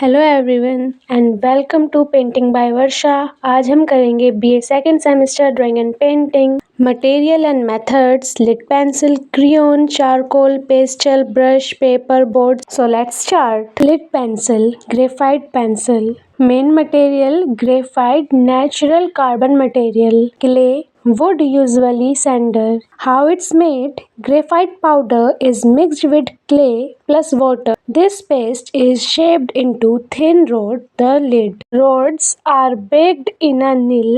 Hello everyone and welcome to painting by Varsha. आज हम करेंगे BA second semester drawing and painting. Material and methods: lead pencil, crayon, charcoal, pastel, brush, paper, board. So let's start. Lead pencil, graphite pencil. Main material graphite, natural carbon material. Clay, wood, usually cinder. How it's made: graphite powder is mixed with clay plus water. This paste is shaped into thin rod, the lid. Rods are baked in a nil,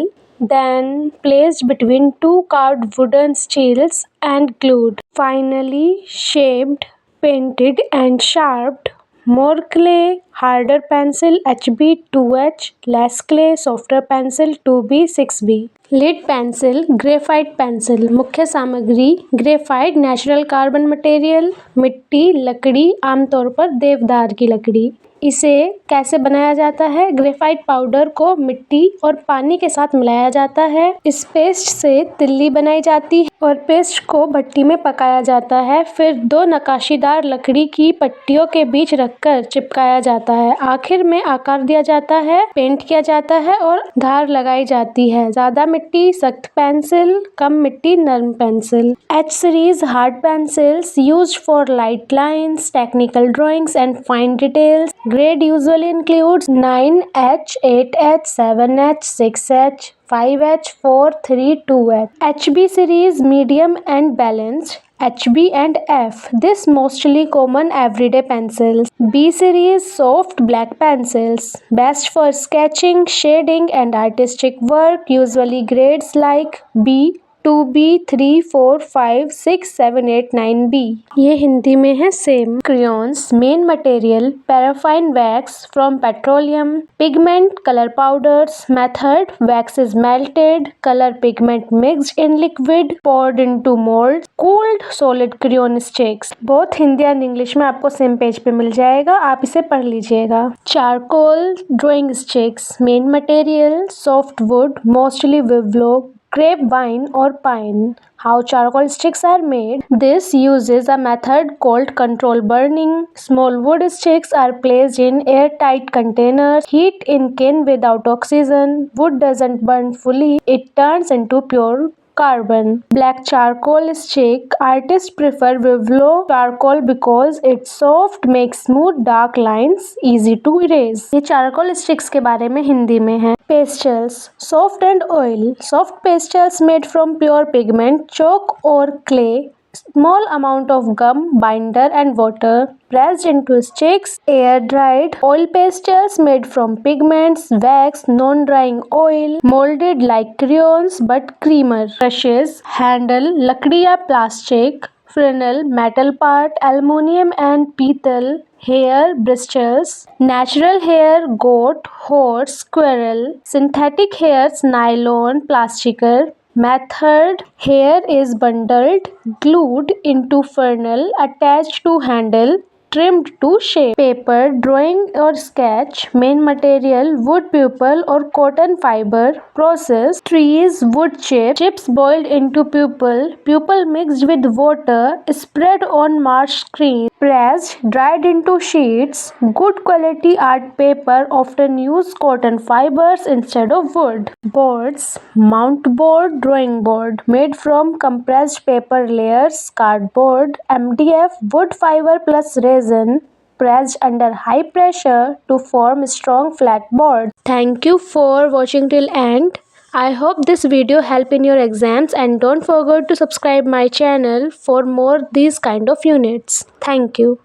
then placed between two carved wooden steels and glued. Finally shaped, painted and sharpened. More clay, harder pencil HB 2H, less clay, softer pencil 2B 6B. Lead pencil, graphite pencil. मुख्य सामग्री: graphite natural carbon material, मिट्टी, लकड़ी, आमतौर पर देवदार की लकड़ी। इसे कैसे बनाया जाता है? ग्रेफाइट पाउडर को मिट्टी और पानी के साथ मिलाया जाता है। इस पेस्ट से तिल्ली बनाई जाती है और पेस्ट को भट्टी में पकाया जाता है। फिर दो नक्काशीदार लकड़ी की पट्टियों के बीच रखकर चिपकाया जाता है। आखिर में आकार दिया जाता है, पेंट किया जाता है और धार लगाई जाती है। ज्यादा मिट्टी सख्त पेंसिल, कम मिट्टी नरम pencil. H series hard pencils used for light lines, technical drawings and fine details. Grade usually includes 9H, 8H, 7H, 6H, 5H, 4, 3, 2H. HB series medium and balanced. HB and F. This mostly common everyday pencils. B series soft black pencils. Best for sketching, shading and artistic work. Usually grades like B, 2B, 3, 4, 5, 6, 7, 8, 9B. ये हिंदी में है same. Crayons, main material paraffin wax from petroleum. Pigment, colour powders. Method: wax is melted, colour pigment mixed in liquid, poured into mold, cooled, solid crayon sticks। बहुत Hindi and English में आपको same page पे मिल जाएगा, आप इसे पढ़ लीजिएगा। Charcoal drawing sticks. Main material soft wood, mostly willow, grapevine or pine. How charcoal sticks are made: this uses a method called control burning. Small wood sticks are placed in airtight containers. Heat in kiln without oxygen. Wood doesn't burn fully, it turns into pure carbon. Black charcoal stick. Artists prefer Vivlo charcoal because it's soft, makes smooth dark lines, easy to erase. ये charcoal sticks के बारे में हिंदी में है। Pastels, soft and oil. Soft pastels made from pure pigment, chalk or clay. Small amount of gum, binder and water pressed into sticks. Air dried. Oil pastels made from pigments, wax, non-drying oil, molded like crayons but creamer. Brushes, handle लकड़ी या plastic, Fresnel metal part, aluminium and petal. Hair bristles, natural hair goat, horse, squirrel. Synthetic hairs nylon, plasticer. Method: hair is bundled, glued into funnel, attached to handle, trimmed to shape. Paper, drawing or sketch. Main material wood pulp or cotton fiber. Process: trees, wood chips, chips boiled into pulp mixed with water, spread on marsh screen, pressed, dried into sheets. Good quality art paper often use cotton fibers instead of wood. Boards: mount board, drawing board made from compressed paper layers, cardboard, MDF, wood fiber plus resin, pressed under high pressure to form strong flat board. Thank you for watching till end. I hope this video help in your exams and don't forget to subscribe my channel for more these kind of units. Thank you.